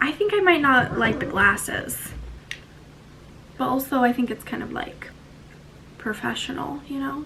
I think I might not like the glasses. But also I think it's kind of like professional, you know?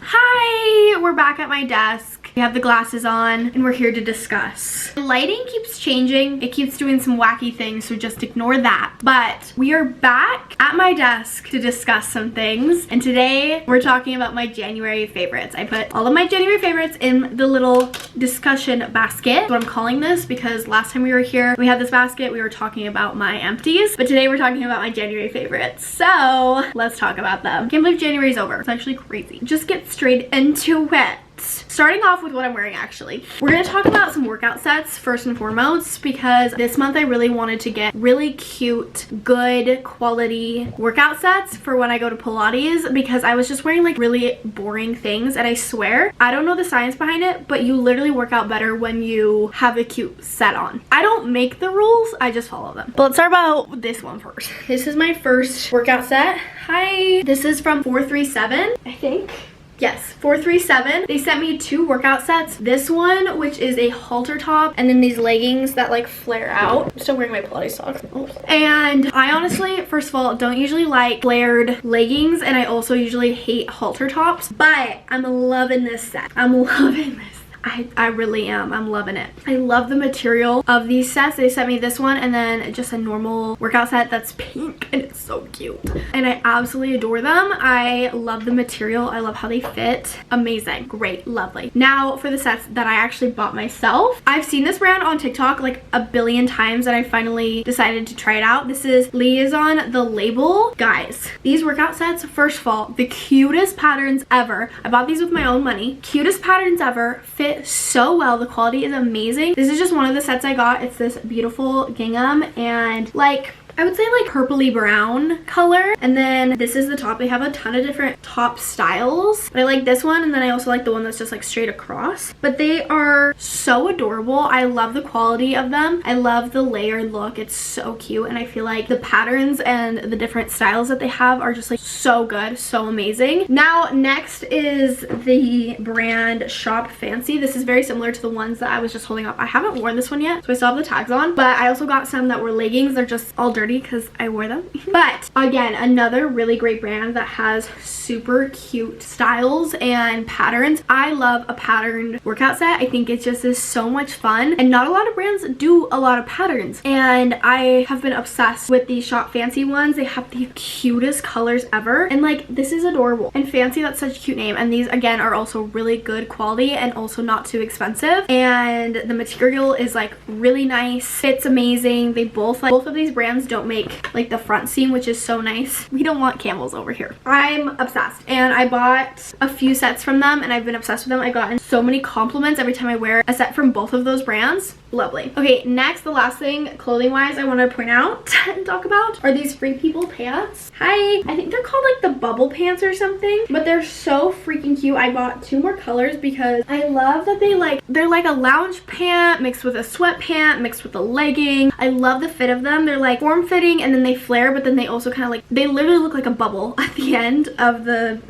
Hi, we're back at my desk. We have the glasses on and we're here to discuss. The lighting keeps changing. It keeps doing some wacky things, so just ignore that. But we are back at my desk to discuss some things. And today we're talking about my January favorites. I put all of my January favorites in the little discussion basket. That's what I'm calling this, because last time we were here, we had this basket. We were talking about my empties. But today we're talking about my January favorites. So let's talk about them. Can't believe January's over. It's actually crazy. Just get straight into it. Starting off with what I'm wearing, actually. We're gonna talk about some workout sets first and foremost, because this month I really wanted to get really cute, good quality workout sets for when I go to Pilates, because I was just wearing like really boring things, and I swear, I don't know the science behind it, but you literally work out better when you have a cute set on. I don't make the rules, I just follow them. But let's start about this one first. This is my first workout set. Hi. This is from 437, I think. Yes, 437. They sent me 2 workout sets. This one, which is a halter top, and then these leggings that like flare out. I'm still wearing my Pilates socks. And I honestly, first of all, don't usually like flared leggings, and I also usually hate halter tops, but I'm loving this set. I'm loving this. I really am. I'm loving it. I love the material of these sets. They sent me this one and then just a normal workout set that's pink, and it's so cute. And I absolutely adore them. I love the material. I love how they fit. Amazing. Great. Lovely. Now for the sets that I actually bought myself. I've seen this brand on TikTok like a billion times, and I finally decided to try it out. This is Liaison The Label. Guys, these workout sets, first of all, the cutest patterns ever. I bought these with my own money. Cutest patterns ever. Fit so well. The quality is amazing. This is just one of the sets I got. It's this beautiful gingham and like, I would say like purpley brown color. And then this is the top. They have a ton of different top styles. But I like this one, and then I also like the one that's just like straight across. But they are so adorable. I love the quality of them. I love the layered look. It's so cute, and I feel like the patterns and the different styles that they have are just like so good, so amazing. Now next is the brand Shop Fancy. This is very similar to the ones that I was just holding up. I haven't worn this one yet, so I still have the tags on, but I also got some that were leggings. They're just all dirty because I wore them. But again, another really great brand that has super cute styles and patterns. I love a patterned workout set. I think it just is so much fun, and not a lot of brands do a lot of patterns, and I have been obsessed with these Shop Fancy ones. They have the cutest colors ever, and like this is adorable. And Fancy, that's such a cute name. And these again are also really good quality and also not too expensive, and the material is like really nice. Fits amazing. They both of these brands don't make like the front seam, which is so nice. We don't want camels over here. I'm obsessed, and I bought a few sets from them, and I've been obsessed with them. I've gotten so many compliments every time I wear a set from both of those brands. Lovely. Okay, next, the last thing clothing wise I want to point out and talk about are these Free People pants. Hi. I think they're called like the bubble pants or something, but they're so freaking cute. I bought 2 more colors because I love that they're like a lounge pant mixed with a sweat pant mixed with a legging. I love the fit of them. They're like form fitting, and then they flare, but then they also kind of like, they literally look like a bubble at the end of the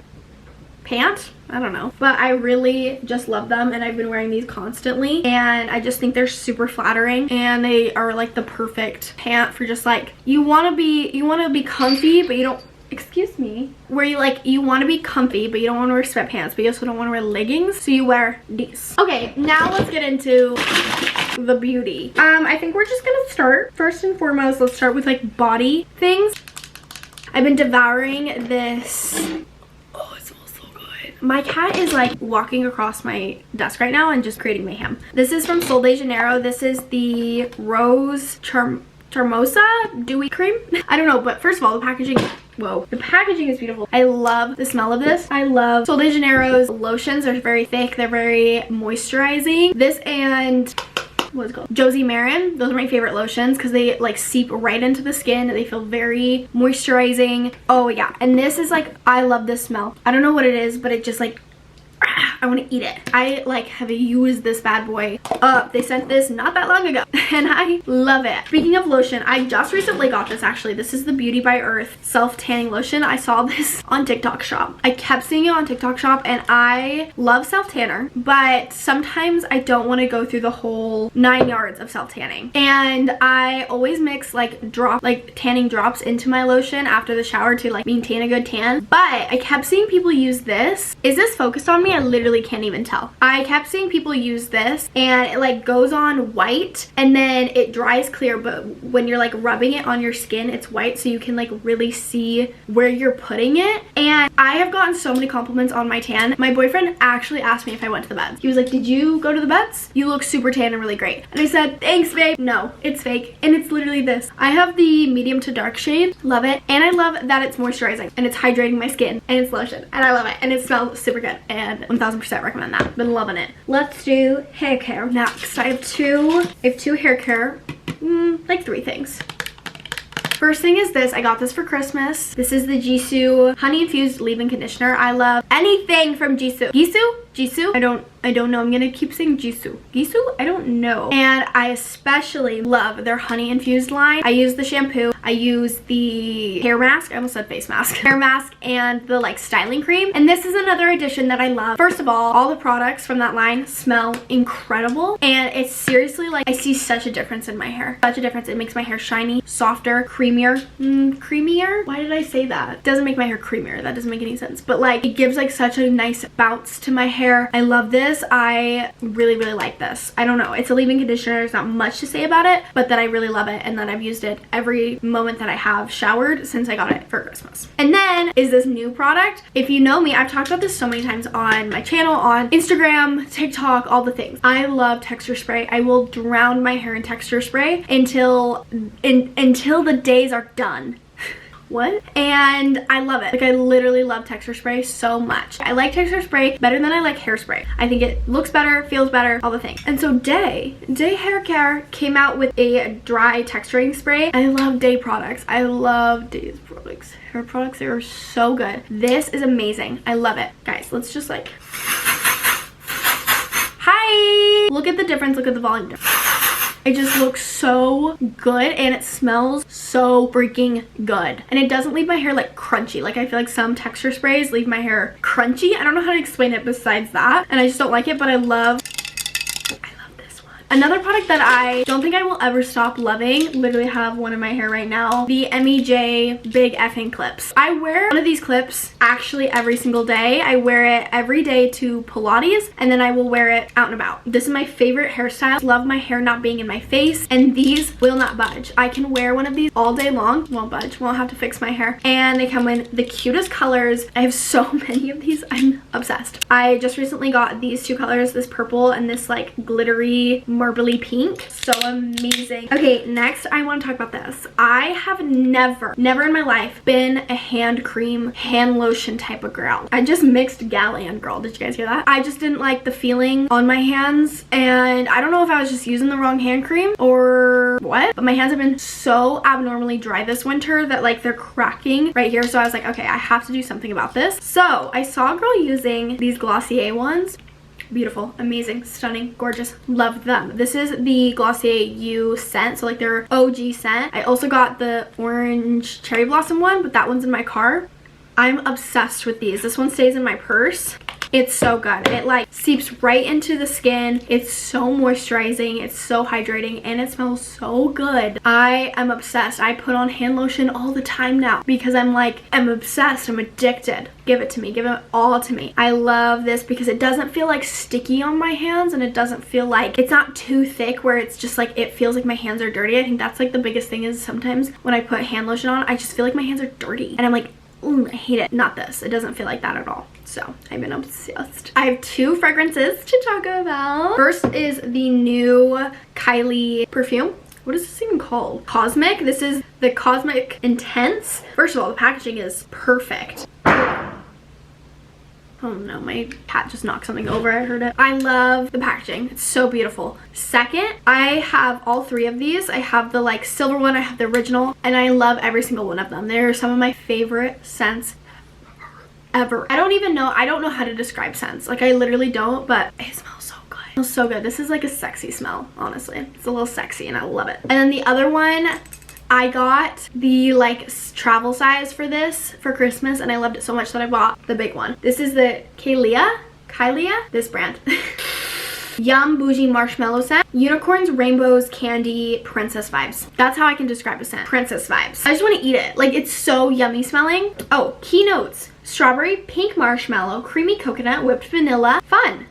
pant. I don't know, but I really just love them, and I've been wearing these constantly, and I just think they're super flattering, and they are like the perfect pant for just like, you want to be comfy, but you don't, excuse me, where you want to be comfy, but you don't want to wear sweatpants, but you also don't want to wear leggings, so you wear these. Okay, now let's get into the beauty. I think we're just gonna start, first and foremost, let's start with like body things. I've been devouring this. Oh, it smells so good. My cat is like walking across my desk right now and just creating mayhem. This is from Sol de Janeiro. This is the Rose Charmosa Dewy Cream. I don't know, but first of all, the packaging, whoa, the packaging is beautiful. I love the smell of this. I love Sol de Janeiro's lotions. They're very thick. They're very moisturizing. This and what's it called? Josie Marin. Those are my favorite lotions because they like seep right into the skin. They feel very moisturizing. Oh yeah, and this is like, I love this smell. I don't know what it is, but it just like I want to eat it. I like have used this bad boy up. They sent this not that long ago and I love it. Speaking of lotion, I just recently got this actually. This is the Beauty by Earth self tanning lotion. I saw this on TikTok shop. I kept seeing it on TikTok shop and I love self tanner, but sometimes I don't want to go through the whole 9 yards of self tanning. And I always mix like tanning drops into my lotion after the shower to like maintain a good tan. But I kept seeing people use this. Is this focused on me? I literally can't even tell. I kept seeing people use this and it like goes on white and then it dries clear, but when you're like rubbing it on your skin it's white, so you can like really see where you're putting it. And I have gotten so many compliments on my tan. My boyfriend actually asked me if I went to the beds. He was like, did you go to the beds? You look super tan and really great. And I said, thanks babe. No, it's fake and it's literally this. I have the medium to dark shade. Love it. And I love that it's moisturizing and it's hydrating my skin and it's lotion and I love it and it smells super good and 1000% recommend that. Been loving it. Let's do hair care next. I have two hair care, like 3 things. First thing is this. I got this for Christmas. This is the Jisoo honey infused leave-in conditioner. I love anything from Jisoo. Jisoo? I don't know. I'm gonna keep saying Jisoo. Jisoo? I don't know. And I especially love their honey infused line. I use the shampoo. I use the hair mask. I almost said face mask. Hair mask and the like styling cream. And this is another addition that I love. First of all the products from that line smell incredible. And it's seriously like I see such a difference in my hair. Such a difference. It makes my hair shiny, softer, creamier. Creamier? Why did I say that? It doesn't make my hair creamier. That doesn't make any sense. But like it gives like such a nice bounce to my hair. I love this. I really like this. I don't know. It's a leave-in conditioner. There's not much to say about it, but that I really love it and that I've used it every moment that I have showered since I got it for Christmas. And then is this new product. If you know me, I've talked about this so many times on my channel, on Instagram, TikTok, all the things. I love texture spray. I will drown my hair in texture spray until the days are done. What? And I love it. Like I literally love texture spray so much. I like texture spray better than I like hairspray. I think it looks better, feels better, all the things. And so Day Hair Care came out with a dry texturing spray. I love Day products. I love Day's products. Hair products, they are so good. This is amazing. I love it. Guys, let's just like, hi! Look at the difference, look at the volume difference. It just looks so good and it smells so freaking good. And it doesn't leave my hair like crunchy. Like I feel like some texture sprays leave my hair crunchy. I don't know how to explain it besides that. And I just don't like it, but I love this one. Another product that I don't think I will ever stop loving, literally have one in my hair right now, the MEJ Big Effing Clips. I wear one of these clips actually every single day. I wear it every day to Pilates and then I will wear it out and about. This is my favorite hairstyle. Love my hair not being in my face and these will not budge. I can wear one of these all day long. Won't budge. Won't have to fix my hair. And they come in the cutest colors. I have so many of these. I'm obsessed. I just recently got these 2 colors, this purple and this like glittery marbly pink. So amazing. Okay, next I want to talk about this. I have never in my life been a hand cream, hand lotion type of girl. I just mixed gal and girl. Did you guys hear that? I just didn't like the feeling on my hands and I don't know if I was just using the wrong hand cream or what, but my hands have been so abnormally dry this winter that like they're cracking right here. So I was like, okay, I have to do something about this. So I saw a girl using these Glossier ones. Beautiful, amazing, stunning, gorgeous, love them. This is the Glossier U scent, so like their OG scent. I also got the orange cherry blossom one, but that one's in my car. I'm obsessed with these. This one stays in my purse. It's so good. It like seeps right into the skin. It's so moisturizing. It's so hydrating and it smells so good. I am obsessed. I put on hand lotion all the time now because I'm obsessed. I'm addicted. Give it to me. Give it all to me. I love this because it doesn't feel like sticky on my hands and it doesn't feel like, it's not too thick where it's just like, it feels like my hands are dirty. I think that's like the biggest thing is sometimes when I put hand lotion on, I just feel like my hands are dirty and I'm like, ooh, I hate it. Not this. It doesn't feel like that at all. So I've been obsessed. I have 2 fragrances to talk about. First is the new Kylie perfume. What is this even called? Cosmic. This is the Cosmic Intense. First of all, the packaging is perfect. Oh no, my cat just knocked something over. I heard it. I love the packaging. It's so beautiful. Second, I have all 3 of these. I have the like silver one, I have the original, and I love every single one of them. They're some of my favorite scents ever. I don't know how to describe scents. Like, I literally don't, but it smells so good. It smells so good. This is like a sexy smell, honestly. It's a little sexy and I love it. And then the other one, I got the like travel size for this for Christmas and I loved it so much that I bought the big one. This is the Kylia, this brand. Yum Bougie Marshmallow Scent. Unicorns, rainbows, candy, princess vibes. That's how I can describe a scent. Princess vibes. I just want to eat it. Like, it's so yummy smelling. Oh, key notes. Strawberry, pink marshmallow, creamy coconut, whipped vanilla. Fun.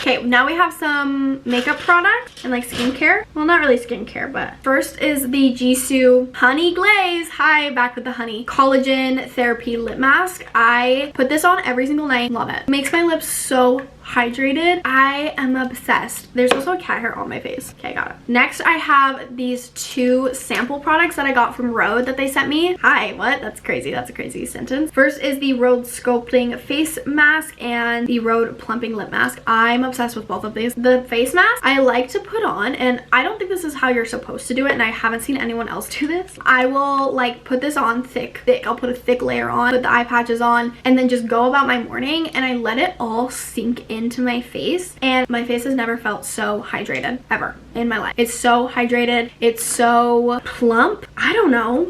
Okay, now we have some makeup product and like skincare. Well, not really skincare, but first is the Jisoo Honey Glaze. Hi, back with the honey. Collagen Therapy Lip Mask. I put this on every single night. Love it. Makes my lips so hydrated. I am obsessed. There's also a cat hair on my face. Okay, I got it. Next, I have these two sample products that I got from Rhode that they sent me. Hi, what? That's crazy. That's a crazy sentence. First is the Rhode Sculpting Face Mask and the Rhode Plumping Lip Mask. I'm obsessed with both of these. The face mask I like to put on, and I don't think this is how you're supposed to do it, and I haven't seen anyone else do this. I will like put this on thick. I'll put a thick layer on, put the eye patches on, and then just go about my morning, and I let it all sink into my face, and my face has never felt so hydrated ever in my life. It's so hydrated. It's so plump. I don't know,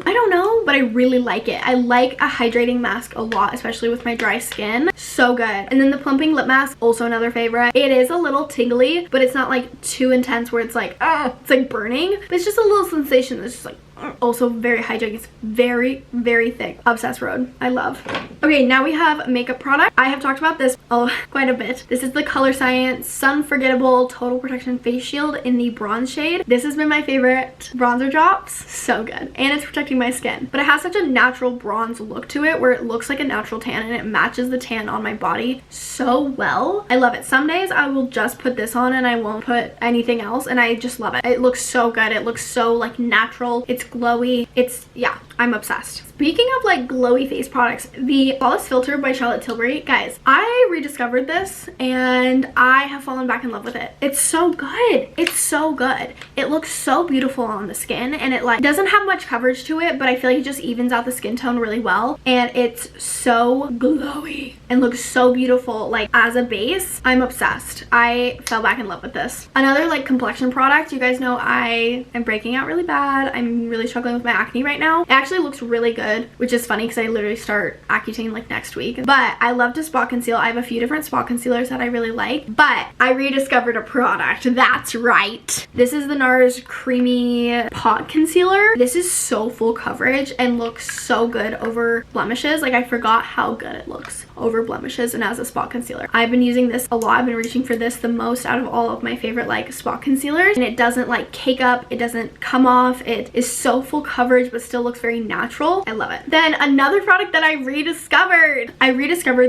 but I really like it. I like a hydrating mask a lot, especially with my dry skin. So good. And then the plumping lip mask, also another favorite. It is a little tingly, but it's not like too intense where it's like, oh, it's like burning, but it's just a little sensation that's just like, also very hydrating. It's very, very thick. Obsessed Rhode. I love. Okay, now we have makeup product. I have talked about this quite a bit. This is the Color Science Sun Forgettable Total Protection Face Shield in the bronze shade. This has been my favorite bronzer drops. So good. And it's protecting my skin. But it has such a natural bronze look to it where it looks like a natural tan and it matches the tan on my body so well. I love it. Some days I will just put this on and I won't put anything else, and I just love it. It looks so good. It looks so like natural. It's glowy. Yeah, I'm obsessed. Speaking of like glowy face products, the Flawless Filter by Charlotte Tilbury. Guys, I rediscovered this and I have fallen back in love with it. It's so good. It's so good. It looks so beautiful on the skin, and it like doesn't have much coverage to it, but I feel like it just evens out the skin tone really well, and it's so glowy and looks so beautiful like as a base. I'm obsessed. I fell back in love with this. Another like complexion product. You guys know I am breaking out really bad. I'm really struggling with my acne right now. It actually looks really good, which is funny because I literally start Accutane like next week. But I love to spot conceal. I have a few different spot concealers that I really like, but I rediscovered a product. That's right. This is the NARS Creamy Pot Concealer. This is so full coverage and looks so good over blemishes. Like, I forgot how good it looks over blemishes and as a spot concealer. I've been using this a lot. I've been reaching for this the most out of all of my favorite like spot concealers, and it doesn't like cake up. It doesn't come off. It is so full coverage but still looks very natural. I love it. Then another product that I rediscovered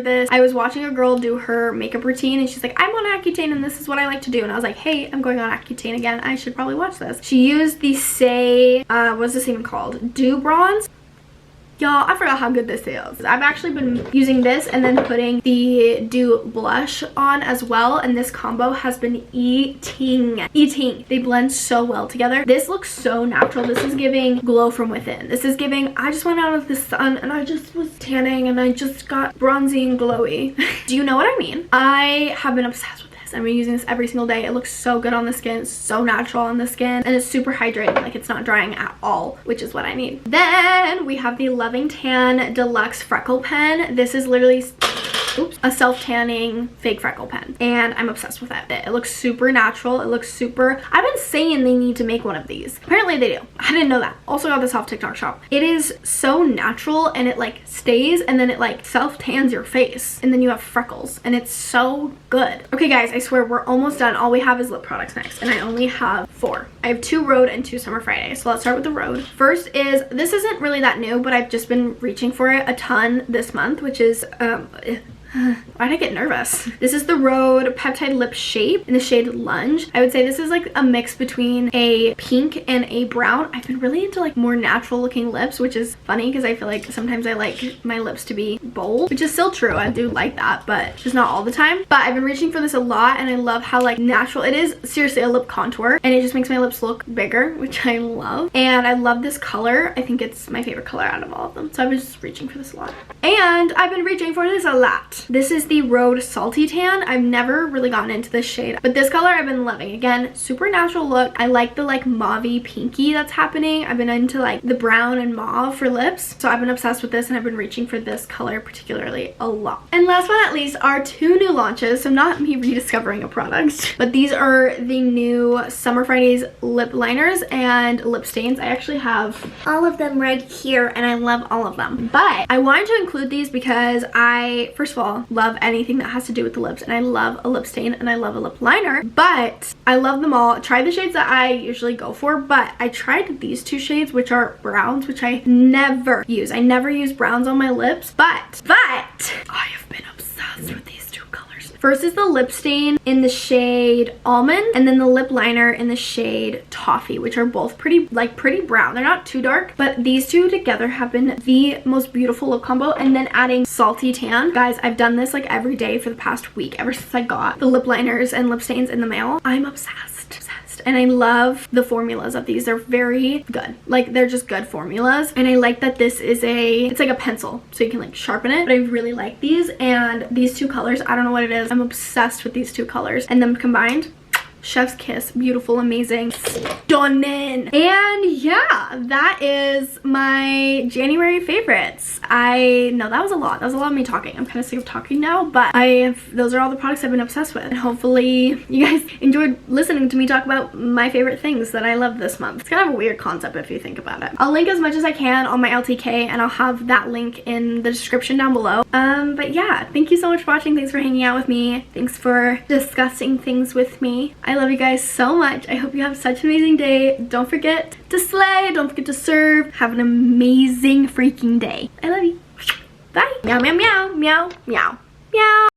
this. I was watching a girl do her makeup routine and she's like, I'm on Accutane and this is what I like to do, and I was like, hey, I'm going on Accutane again. I should probably watch this. She used the what's this even called? Dew Bronze. Y'all, I forgot how good this is. I've actually been using this and then putting the Dew blush on as well, and this combo has been eating. They blend so well together. This looks so natural. This is giving glow from within. This is giving, I just went out of the sun and I just was tanning and I just got bronzy and glowy. Do you know what I mean? I have been obsessed with this. I've been using this every single day. It looks so good on the skin. It's so natural on the skin, and it's super hydrating. Like, it's not drying at all, which is what I need. Then we have the Loving Tan Deluxe Freckle Pen. This is literally a self-tanning fake freckle pen, and I'm obsessed with it. It looks super natural. It looks super, I've been saying they need to make one of these. Apparently they do. I didn't know that. Also got this off TikTok shop. It is so natural, and it like stays, and then it like self-tans your face, and then you have freckles, and it's so good. Okay guys, I swear we're almost done. All we have is lip products next, and I only have 4. I have 2 Rhode and 2 Summer Friday. So let's start with the Rhode. First is, this isn't really that new, but I've just been reaching for it a ton this month, which is Why'd I get nervous? This is the Rhode Peptide Lip Shape in the shade Lunge. I would say this is like a mix between a pink and a brown. I've been really into like more natural looking lips, which is funny because I feel like sometimes I like my lips to be bold, which is still true. I do like that, but just not all the time. But I've been reaching for this a lot, and I love how like natural it is. Seriously, a lip contour, and it just makes my lips look bigger, which I love. And I love this color. I think it's my favorite color out of all of them. So I've been just reaching for this a lot. And I've been reaching for this a lot. This is the Rhode Salty Tan. I've never really gotten into this shade, but this color I've been loving. Again, super natural look. I like the like mauvey pinky that's happening. I've been into like the brown and mauve for lips, so I've been obsessed with this, and I've been reaching for this color particularly a lot. And last but not least are two new launches. So not me rediscovering a product, but these are the new Summer Fridays lip liners and lip stains. I actually have all of them right here, and I love all of them, but I wanted to include these because I, first of all, love anything that has to do with the lips, and I love a lip stain and I love a lip liner, but I love them all. Try the shades that I usually go for, but I tried these two shades, which are browns, which I never use. I never use browns on my lips, but I have been obsessed with these two colors. First is the lip stain in the shade Almond, and then the lip liner in the shade Toffee, which are both pretty brown. They're not too dark, but these two together have been the most beautiful lip combo. And then adding Salty Tan. Guys, I've done this like every day for the past week, ever since I got the lip liners and lip stains in the mail. I'm obsessed. And I love the formulas of these. They're very good. Like, they're just good formulas. And I like that this is it's like a pencil, so you can like sharpen it. But I really like these, and these two colors, I don't know what it is. I'm obsessed with these two colors, and them combined, chef's kiss. Beautiful, amazing, stunning. And yeah, that is my January favorites. I know that was a lot. That was a lot of me talking. I'm kind of sick of talking now, but those are all the products I've been obsessed with. And hopefully you guys enjoyed listening to me talk about my favorite things that I love this month. It's kind of a weird concept if you think about it. I'll link as much as I can on my LTK, and I'll have that link in the description down below. But yeah, thank you so much for watching. Thanks for hanging out with me. Thanks for discussing things with me. I love you guys so much. I hope you have such an amazing day. Don't forget to slay. Don't forget to serve. Have an amazing freaking day. I love you. Bye. Meow, meow, meow, meow, meow, meow.